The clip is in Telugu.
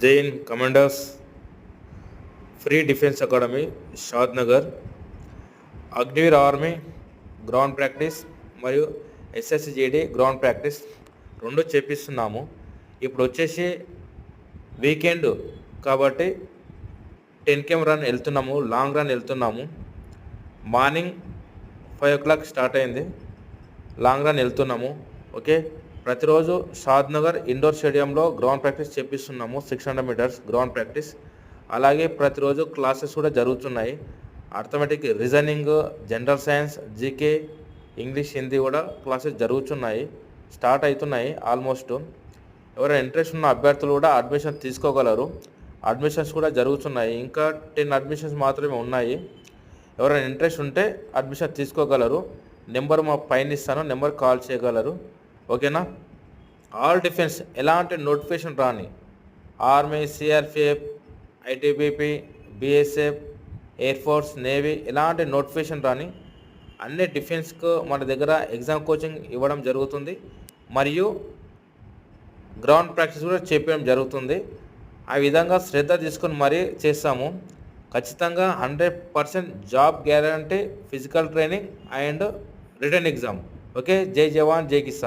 Jain commanders free defence academy Shadnagar, Agniveer army ground practice మరియు ఎస్ఎస్జిడి గ్రౌండ్ ప్రాక్టీస్ రెండు చేపిస్తున్నాము. ఇప్పుడు వచ్చేసి వీకెండ్ కాబట్టి 10 km రన్ వెళ్తున్నాము, లాంగ్ రన్ వెళ్తున్నాము. మార్నింగ్ 5 o'clock స్టార్ట్ అయింది, లాంగ్ రన్ వెళ్తున్నాము. ఓకే, ప్రతిరోజు షాద్ నగర్ ఇండోర్ స్టేడియంలో గ్రౌండ్ ప్రాక్టీస్ చేపిస్తున్నాము. 600 meters గ్రౌండ్ ప్రాక్టీస్. అలాగే ప్రతిరోజు క్లాసెస్ కూడా జరుగుతున్నాయి. Arithmetic, reasoning, general science, GK, English, Hindi కూడా క్లాసెస్ జరుగుతున్నాయి, స్టార్ట్ అవుతున్నాయి ఆల్మోస్ట్. ఎవరైనా ఇంట్రెస్ట్ ఉన్న అభ్యర్థులు కూడా అడ్మిషన్ తీసుకోగలరు. అడ్మిషన్స్ కూడా జరుగుతున్నాయి. ఇంకా 10 అడ్మిషన్స్ మాత్రమే ఉన్నాయి. ఎవరైనా ఇంట్రెస్ట్ ఉంటే అడ్మిషన్ తీసుకోగలరు. నెంబర్ మా పైన ఇస్తాను, నెంబర్ కాల్ చేయగలరు. ఓకేనా. ఆల్ డిఫెన్స్ ఎలాంటి నోటిఫికేషన్ రాని, army, CRPF, ITBP, BSF, air force, navy ఎలాంటి నోటిఫికేషన్ రాని అన్ని డిఫెన్స్కు మన దగ్గర ఎగ్జామ్ కోచింగ్ ఇవ్వడం జరుగుతుంది. మరియు గ్రౌండ్ ప్రాక్టీస్ కూడా చేపించడం జరుగుతుంది. ఆ విధంగా శ్రద్ధ తీసుకొని మరీ చేస్తాము. ఖచ్చితంగా 100% job guarantee, physical training and return exam. Okay. జై జవాన్, జై కిసాన్.